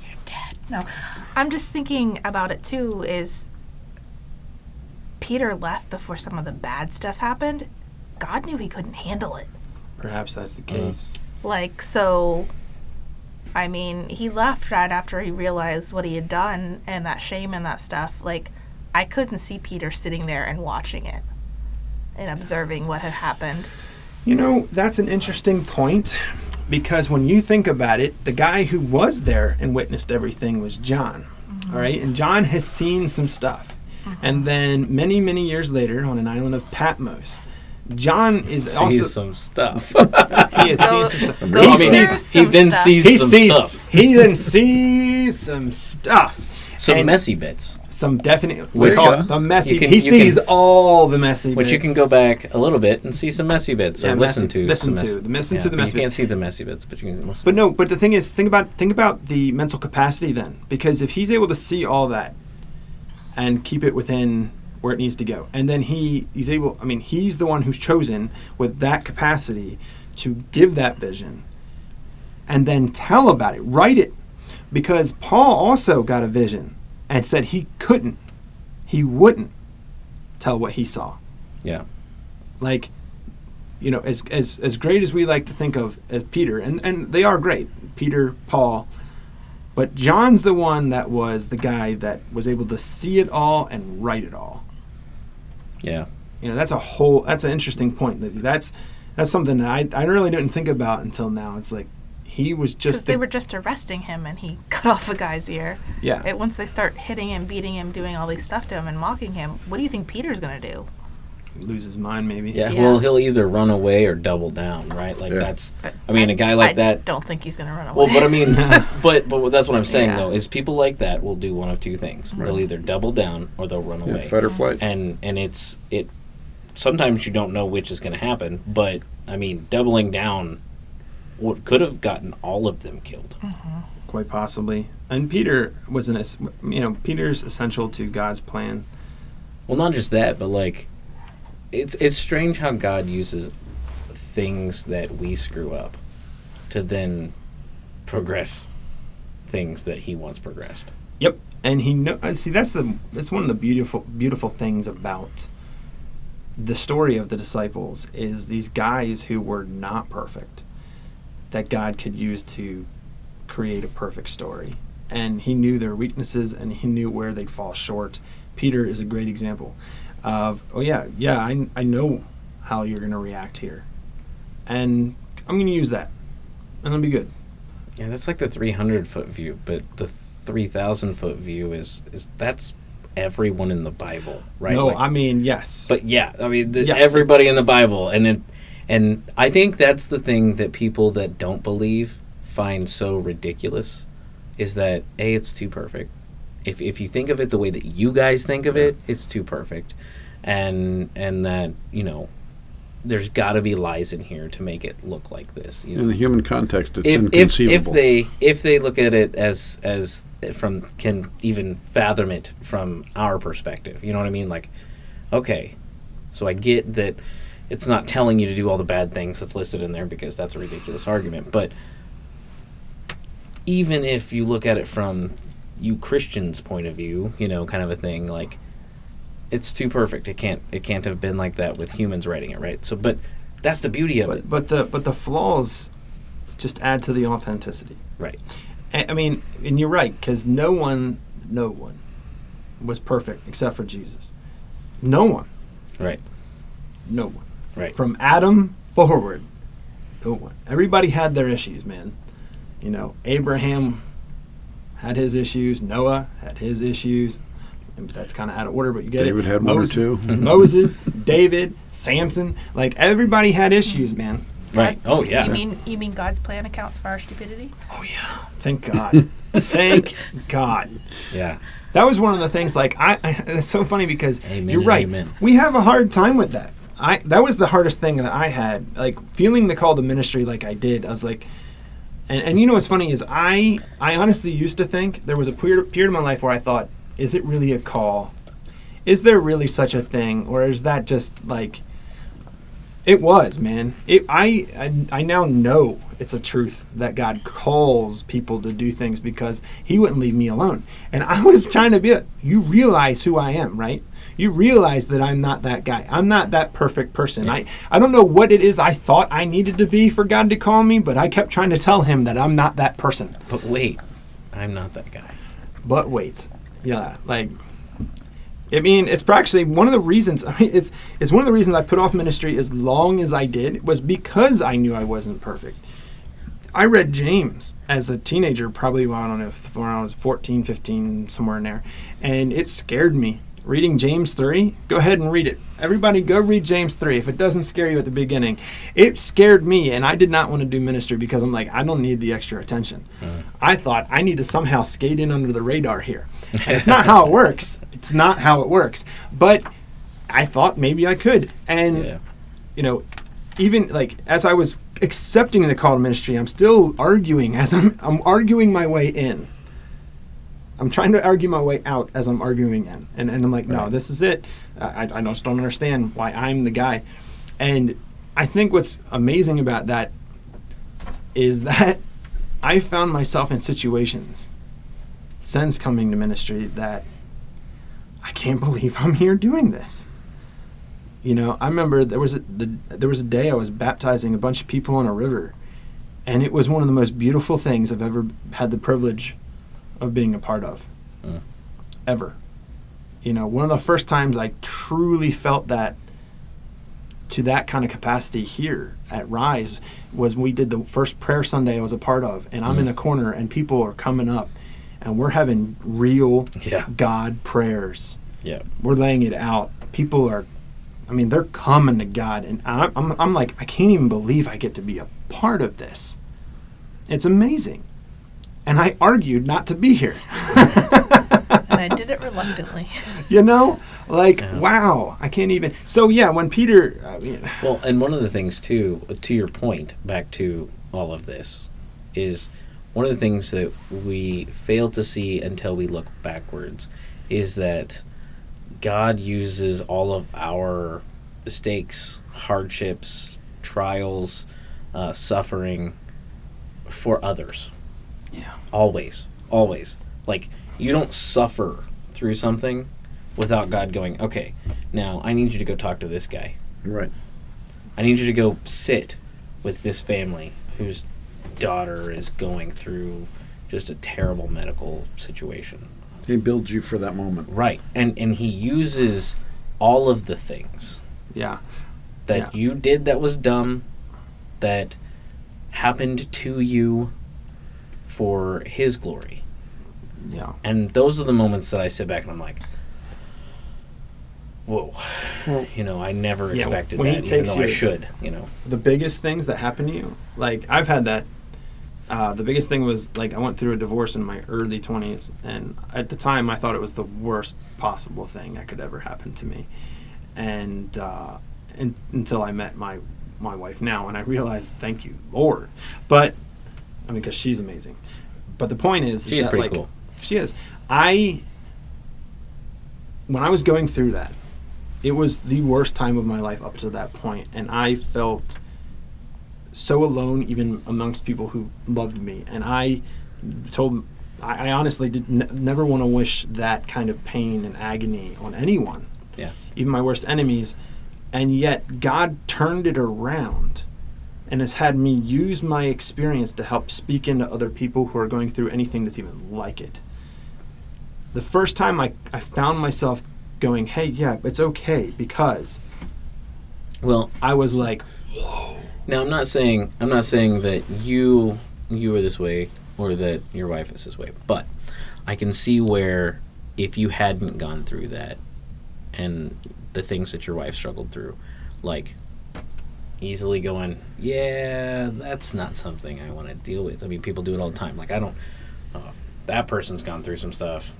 You're dead. No. I'm just thinking about it, too, is Peter left before some of the bad stuff happened. God knew he couldn't handle it. Perhaps that's the case. Like, so, I mean, he left right after he realized what he had done and that shame and that stuff. Like, I couldn't see Peter sitting there and watching it and observing what had happened. You know, that's an interesting point, because when you think about it, the guy who was there and witnessed everything was John. All right, and John has seen some stuff. And then many, many years later, on an island of Patmos, John is also sees some stuff. He has seen some stuff. He then sees some stuff. He then sees some stuff. some And messy bits, some definite. We Which, call it the messy. you He can- sees all the messy which bits. you can go back a little bit and see some messy bits, or Yeah, listen messy- to listen some to the messy but bits. You can't see the messy bits, but you can listen. But no, but the thing is, think about the mental capacity then, because if he's able to see all that and keep it within where it needs to go, and then he's able. I mean, he's the one who's chosen with that capacity to give that vision, and then tell about it, write it, because Paul also got a vision and said he wouldn't tell what he saw. Yeah. Like, you know, as great as we like to think of as Peter, and they are great, Peter, Paul, but John's the one that was the guy that was able to see it all and write it all. Yeah. You know, that's an interesting point, Lizzie. That's something that I really didn't think about until now. It's like he was Because just they were just arresting him and he cut off a guy's ear. yeah. Once they start hitting him, beating him, doing all these stuff to him and mocking him, what do you think Peter's going to do? Lose his mind maybe. Yeah. Yeah. Well, he'll either run away or double down, right? Like Yeah. that's. I mean, a guy like I that. don't think he's going to run away. Well, but I mean, but that's what I'm saying Yeah. though is people like that will do one of two things. They'll either double down or they'll run Yeah, away. fight or flight. And it. Sometimes you don't know which is going to happen, but I mean, doubling down, what could have gotten all of them killed. Quite possibly. And Peter Peter's essential to God's plan. Well, not just that, but like, it's strange how God uses things that we screw up to then progress things that He wants progressed. Yep. And see that's one of the beautiful things about the story of the disciples is these guys who were not perfect that God could use to create a perfect story. And he knew their weaknesses and he knew where they'd fall short. Peter is a great example of, I know how you're going to react here. And I'm going to use that. And it'll be good. Yeah, that's like the 300-foot view, but the 3,000-foot view is that's everyone in the Bible, right? No, Like, I mean, yes. but yeah, I mean Yeah, everybody it's- in the Bible, and I think that's the thing that people that don't believe find so ridiculous, is that it's too perfect. If you think of it the way that you guys think of it, it's too perfect, and that there's got to be lies in here to make it look like this. In the human context, it's if inconceivable. if they look at it as from can even fathom it from our perspective, you know what I mean? Like, okay, so I get that it's not telling you to do all the bad things that's listed in there because that's a ridiculous argument, but even if you look at it from you Christians' point of view, kind of a thing, like, it's too perfect. It can't have been like that with humans writing it, right? So, but that's the beauty of it, But the flaws just add to the authenticity. right? I mean, and you're right, because no one was perfect except for Jesus. No one. Right. No one. Right. From Adam forward, no one. Everybody had their issues, man. Abraham had his issues. Noah had his issues. And that's kind of out of order, but you get David it. had one or two. Moses, David, Samson. Like, everybody had issues, man. Right. Oh yeah. You mean God's plan accounts for our stupidity? Oh, yeah. Thank God. Thank God. Yeah. That was one of the things, like, it's so funny because Amen you're and right. amen. We have a hard time with that. That was the hardest thing that I had, like, feeling the call to ministry like I did. I was like, and what's funny is I honestly used to think there was a period of my life where I thought, is it really a call? Is there really such a thing? Or is that just, like, it was, man. I now know it's a truth that God calls people to do things because He wouldn't leave me alone. And I was trying to be you realize who I am, right? You realize that I'm not that guy. I'm not that perfect person. Yeah. I don't know what it is I thought I needed to be for God to call me, but I kept trying to tell Him that I'm not that person. But wait, I'm not that guy. But wait. Yeah, like, I mean, it's actually one of the reasons. I mean, it's one of the reasons I put off ministry as long as I did was because I knew I wasn't perfect. I read James as a teenager, probably, I don't know, when I was 14, 15, somewhere in there, and it scared me reading James 3. Go ahead and read it. Everybody go read James 3 if it doesn't scare you at the beginning. It scared me, and I did not want to do ministry because I'm like, I don't need the extra attention. I thought I need to somehow skate in under the radar here. And it's not how it works. It's not how it works. But I thought maybe I could. And, you know, even like as I was accepting the call to ministry, I'm still arguing as I'm arguing my way in. I'm trying to argue my way out as I'm arguing in. And I'm like, no, this is it. I just don't understand why I'm the guy. And I think what's amazing about that is that I found myself in situations since coming to ministry that I can't believe I'm here doing this. You know, I remember there was a day I was baptizing a bunch of people in a river, and it was one of the most beautiful things I've ever had the privilege of being a part of. Ever. You know, one of the first times I truly felt that to that kind of capacity here at Rise was when we did the first prayer Sunday I was a part of, and I'm in the corner and people are coming up and we're having real God prayers. Yeah. We're laying it out. People are, I mean, they're coming to God, and I'm like, I can't even believe I get to be a part of this. It's amazing. And I argued not to be here. And I did it reluctantly. You know? Like, wow, I can't even. So, yeah, when Peter. Well, and one of the things, too, to your point, back to all of this, is one of the things that we fail to see until we look backwards is that God uses all of our mistakes, hardships, trials, suffering for others. Yeah. Always. Like, you don't suffer through something without God going, okay, now I need you to go talk to this guy. Right. I need you to go sit with this family whose daughter is going through just a terrible medical situation. He builds you for that moment. Right. And he uses all of the things that you did that was dumb, that happened to you for his glory. Yeah. And those are the moments that I sit back and I'm like, whoa. Well, you know, I never expected that, even though I should, you know. The biggest things that happen to you, like, I've had that. The biggest thing was, like, I went through a divorce in my early 20s, and at the time I thought it was the worst possible thing that could ever happen to me. And until I met my wife now, and I realized, thank you, Lord. But, I mean, because she's amazing. But the point is she's that, pretty like, cool. She is. When I was going through that, it was the worst time of my life up to that point, and I felt so alone, even amongst people who loved me. And I honestly never want to wish that kind of pain and agony on anyone, even my worst enemies. And yet God turned it around and has had me use my experience to help speak into other people who are going through anything that's even like it. The first time I found myself going, hey, yeah, it's okay, because I was like, whoa. Now, I'm not saying that you are this way or that your wife is this way, but I can see where if you hadn't gone through that and the things that your wife struggled through, like easily going, yeah, that's not something I want to deal with. I mean, people do it all the time. Like, I don't, that person's gone through some stuff.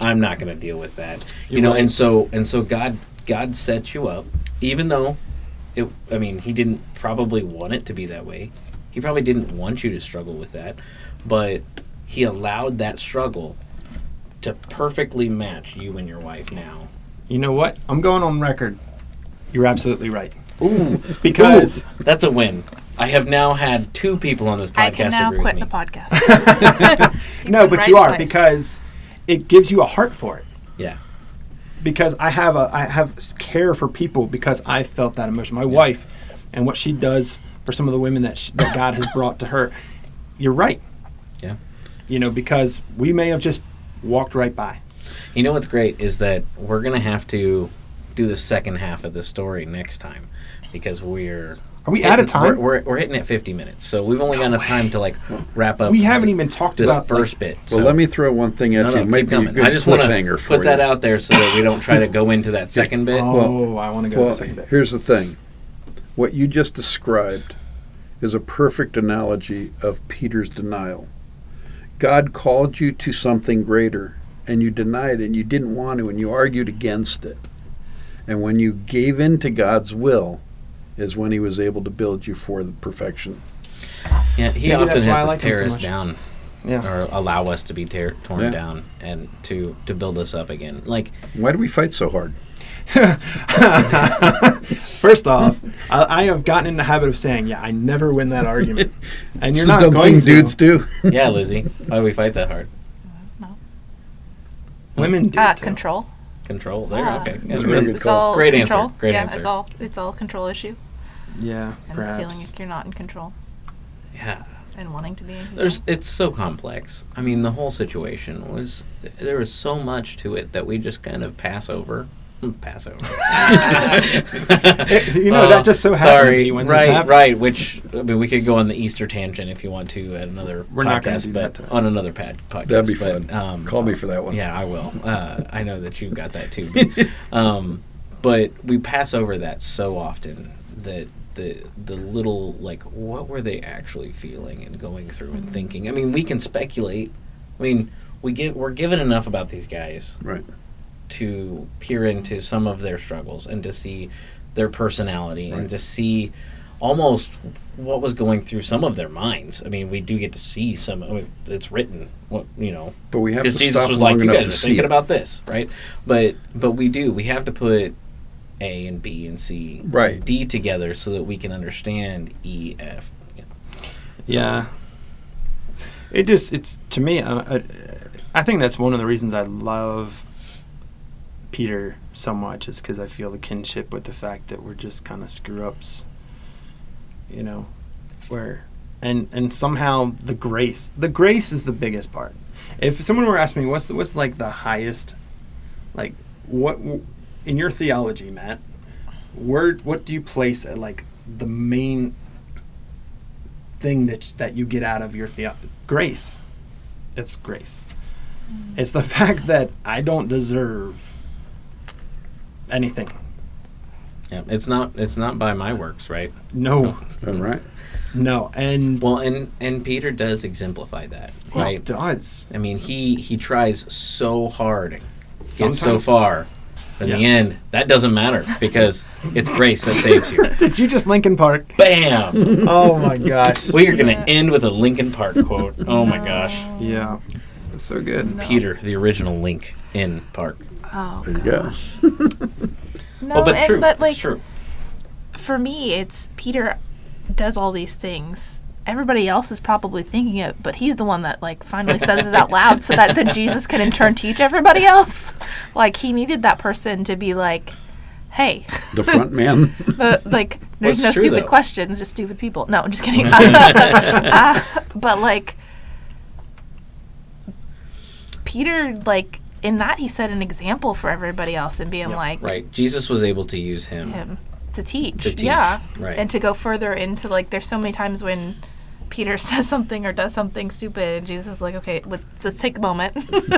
I'm not going to deal with that. You know, and so God set you up, even though he didn't probably want it to be that way. He probably didn't want you to struggle with that, but he allowed that struggle to perfectly match you and your wife now. You know what? I'm going on record. You're absolutely right. Ooh, because that's a win. I have now had 2 people on this podcast I can now agree quit with the me. podcast. No, but you are, because it gives you a heart for it. Yeah. Because I have care for people because I felt that emotion. My wife and what she does for some of the women that God has brought to her. You're right. Yeah. You know, because we may have just walked right by. You know what's great is that we're going to have to do the second half of the story next time, because we're Are we out of time? We're hitting at 50 minutes, so we've only got enough time to wrap up. We haven't even talked this about first bit. Well, let me throw one thing at you. Keep Maybe a coming. good I just want to cliffhanger for put that you. out there so that we don't try to go into that second bit. Oh, I want to go to the second bit. Here's the thing. What you just described is a perfect analogy of Peter's denial. God called you to something greater, and you denied it, and you didn't want to, and you argued against it. And when you gave in to God's will is when he was able to build you for the perfection. Yeah, he Maybe often that's why I has like to him tear so us much. down. Yeah. Or allow us to be torn Yeah. down and to build us up again. Like, Why do we fight so hard? First off, I have gotten in the habit of saying, "Yeah, I never win that argument," and you're It's a not dumb going thing to. dudes do. yeah, Lizzie, why do we fight that hard? Women do. too. Control. Control. There. Ah. Okay. That's a That's- very good It's call. all Great control. answer. Great yeah, answer. It's all a control issue. Yeah, And perhaps. feeling like you're not in control yeah. and wanting to be in control. It's so complex. I mean, the whole situation was, there was so much to it that we just kind of pass over. Pass over. That just so happened to sorry, be when this right, happened. right. Which, I mean, we could go on the Easter tangent if you want to at another We're podcast, not gonna do but that today. on another podcast. That'd be but, fun. Call me for that one. Yeah, I will. I know that you got that too. But we pass over that so often that the little, like, what were they actually feeling and going through and thinking? I mean, we can speculate. I mean, we're given enough about these guys Right. to peer into some of their struggles and to see their personality Right. and to see almost what was going through some of their minds. I mean, we do get to see some. I mean, it's written, but we have to because Jesus stop was long like, "You enough guys to are see thinking it." about this, right?" But we have to put A and B and C, Right. and D together so that we can understand E, F. Yeah. It's to me. I think that's one of the reasons I love Peter so much is because I feel the kinship with the fact that we're just kind of screw ups. Where and somehow the grace is the biggest part. If someone were asking me what's like the highest, like what in your theology, Matt, what do you place at like the main thing that you get out of your grace? It's grace. It's the fact that I don't deserve anything. Yeah, it's not by my works, right? No, All right. no, and Well, and Peter does exemplify that, right? it does. I mean, he tries so hard, gets so Sometimes- far. In the Yeah. end, that doesn't matter because it's grace that saves you. Did you just Linkin Park? Bam! Oh my gosh. We are going to end with a Linkin Park quote. Oh my gosh. Yeah, it's so good. No. Peter, the original Link in Park. Oh, There you go. gosh. No, Well, but true. but like it's true. for me, it's Peter does all these things. Everybody else is probably thinking it, but he's the one that like finally says it out loud, so that then Jesus can in turn teach everybody else. Like he needed that person to be like, "Hey, The front man. like there's it's no true, stupid though. questions, just stupid people." No, I'm just kidding. But like Peter, like in that, he set an example for everybody else and being Yep. like Right. Jesus was able to use him. him to teach. To teach, Yeah. right. And to go further into like there's so many times when Peter says something or does something stupid and Jesus is like, "Okay, let's take a moment."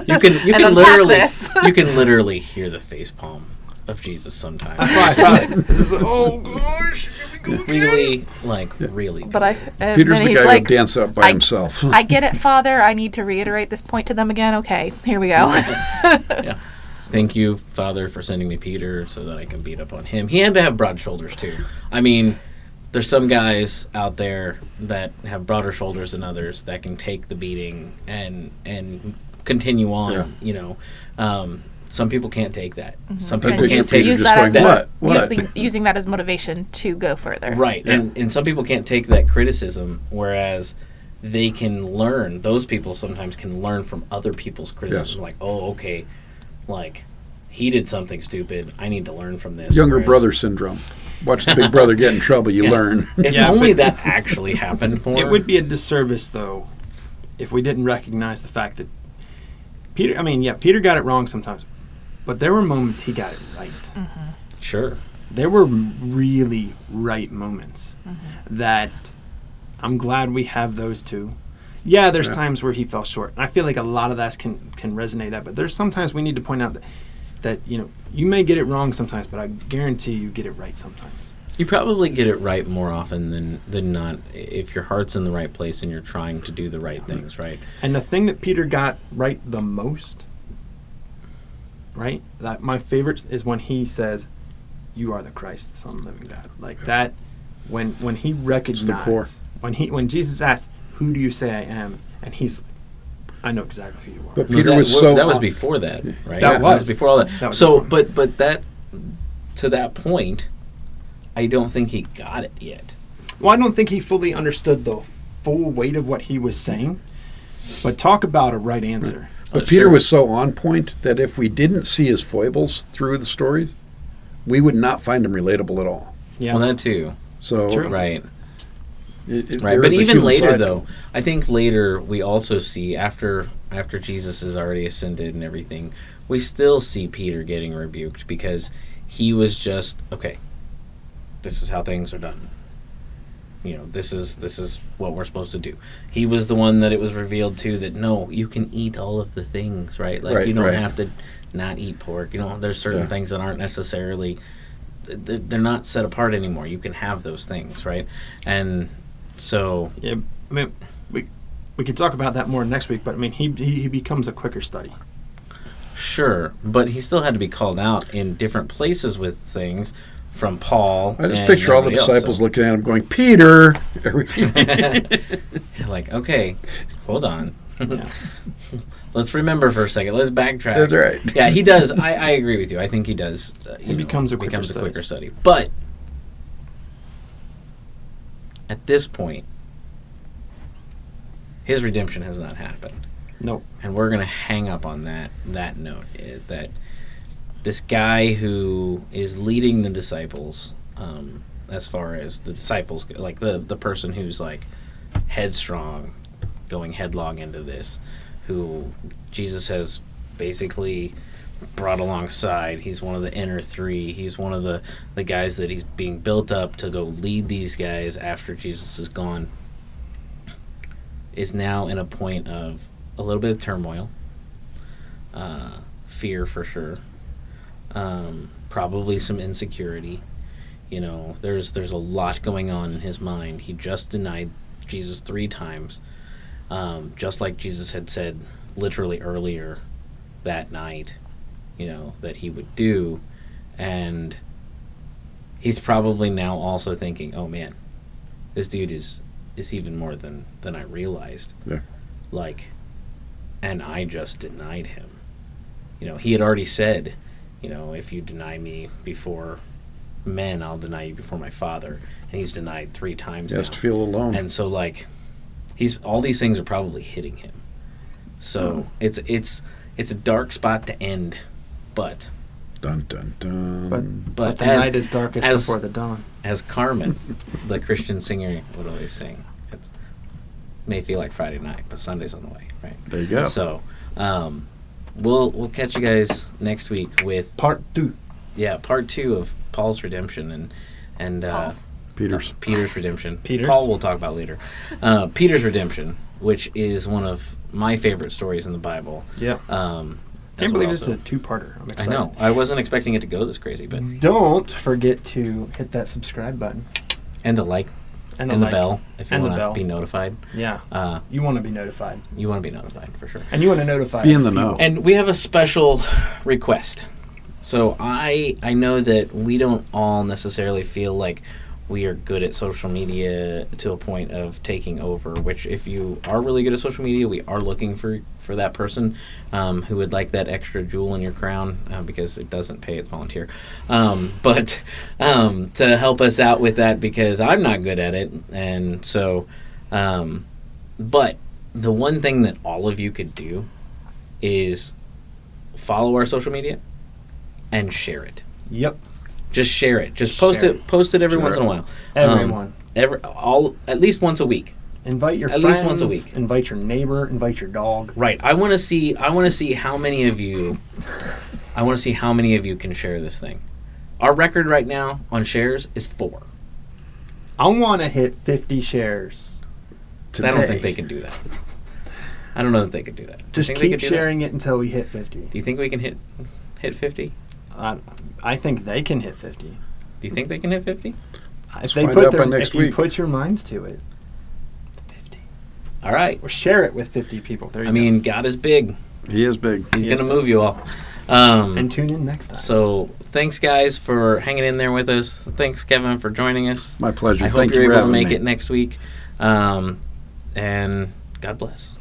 You can and unpack literally this. you can literally hear the face palm of Jesus sometimes. That's why I thought, it's like, oh gosh, here we go again. Really, really. But and Peter's then the he's guy like, who dance up by I- himself. "I get it, Father. I need to reiterate this point to them again. Okay, here we go." Yeah. Thank you, Father, for sending me Peter so that I can beat up on him. He had to have broad shoulders too. I mean, there's some guys out there that have broader shoulders than others that can take the beating and continue on. Yeah. Some people can't take that. Some I people think can't you're take just that as going, what? using that as motivation to go further. right, Yeah. and some people can't take that criticism, whereas they can learn. Those people sometimes can learn from other people's criticism. Yes. Like, oh, okay, like he did something stupid. I need to learn from this. Younger Whereas- brother syndrome. Watch the big brother get in trouble, you Yeah. learn. If Yeah, only but- that actually happened more. It would be a disservice though if we didn't recognize the fact that Peter got it wrong sometimes, but there were moments he got it right. Sure. there were really right moments that I'm glad we have those two. Yeah, there's times where he fell short. And I feel like a lot of that can resonate that, but there's sometimes we need to point out that you may get it wrong sometimes, but I guarantee you get it right sometimes. You probably get it right more often than not if your heart's in the right place and you're trying to do the right things, right? And the thing that Peter got right the most, right? That my favorite is when he says, "You are the Christ, the Son of the living God." Like that, when he recognized, the core. when Jesus asked, "Who do you say I am?" and he's, "I know exactly who you are." But Peter was so that was before that, right? That was before all that. That was so, before. but that to that point, I don't think he got it yet. Well, I don't think he fully understood the full weight of what he was saying. But talk about a right answer. But Peter was so on point that if we didn't see his foibles through the stories, we would not find him relatable at all. Yeah. Well, that too. So True. Right. Right. Right, but even later, though, I think later we also see, after Jesus has already ascended and everything, we still see Peter getting rebuked because he was just, okay, this is how things are done. This is what we're supposed to do. He was the one that it was revealed to that, no, you can eat all of the things, right? Like, you don't have to not eat pork. There's certain things that aren't necessarily, they're not set apart anymore. You can have those things, right? And so, Yeah, I mean, we could talk about that more next week, but I mean, he becomes a quicker study. sure, but he still had to be called out in different places with things from Paul. I just and picture all the everybody disciples else, looking at him going, Peter! like, okay, hold on. Yeah. Let's remember for a second. Let's backtrack. That's right. Yeah, he does. I agree with you. I think he does. He becomes a quicker study. But at this point, his redemption has not happened. Nope. And we're going to hang up on that note, that this guy who is leading the disciples, as far as the disciples go, like the person who's like headstrong, going headlong into this, who Jesus has basically brought alongside. He's one of the inner three. He's one of the guys that he's being built up to go lead these guys after Jesus is gone, is now in a point of a little bit of turmoil, fear for sure, probably some insecurity. There's a lot going on in his mind. He just denied Jesus 3 times, just like Jesus had said literally earlier that night, that he would do. And he's probably now also thinking, oh man, this dude is even more than I realized. Yeah. And I just denied him. He had already said, if you deny me before men, I'll deny you before my Father. And he's denied 3 times He now. has to feel alone. And so, all these things are probably hitting him. So it's a dark spot to end, but Dun, dun, dun. But the night is darkest before the dawn. as Carmen, the Christian singer, would always sing, it may feel like Friday night, but Sunday's on the way, right? There you go. So, we'll catch you guys next week with Part 2. Yeah, part 2 of Paul's redemption and Paul's. Peter's redemption. Peter's? Paul we'll talk about later. Peter's redemption, which is one of my favorite stories in the Bible. Yeah. I can't believe this is a 2-parter. I'm I excited. know. I wasn't expecting it to go this crazy, but Don't forget to hit that subscribe button. and the like And and the like. bell if you And the want to bell. be notified. Yeah. You want to be notified. You want to be notified for sure. And you want to notify Be in the people. know. And we have a special request. So I know that we don't all necessarily feel like we are good at social media to a point of taking over, which if you are really good at social media, we are looking for that person who would like that extra jewel in your crown, because it doesn't pay, it's volunteer. But to help us out with that, because I'm not good at it. And so, but the one thing that all of you could do is follow our social media and share it. Yep. Just share it. Just post Share it. Post it every Share once it. in a while. Everyone. At least once a week. Invite your At friends. least once a week. Invite your neighbor. Invite your dog. Right. I want to see how many of you. I want to see how many of you can share this thing. Our record right now on shares is 4. I want to hit 50 shares. Today. I don't think they can do that. I don't know that they could do that. Do you Just think they keep could do that? sharing it until we hit 50. Do you think we can hit 50? I think they can hit 50. Do you think they can hit 50? If find out by next if you week. put your minds to it, 50. All right. Or share it with 50 people. There you I go. mean, God is big. He is big. He's He going is to big. move you all. And tune in next time. So thanks, guys, for hanging in there with us. Thanks, Kevin, for joining us. My pleasure. I hope Thank you're you for able to having make me. it next week. And God bless.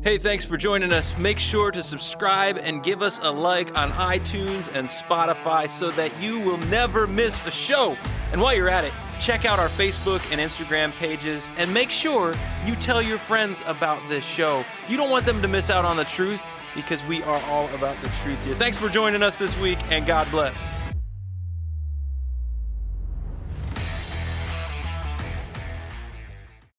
Hey, thanks for joining us. Make sure to subscribe and give us a like on iTunes and Spotify so that you will never miss a show. And while you're at it, check out our Facebook and Instagram pages and make sure you tell your friends about this show. You don't want them to miss out on the truth because we are all about the truth here. Thanks for joining us this week, and God bless.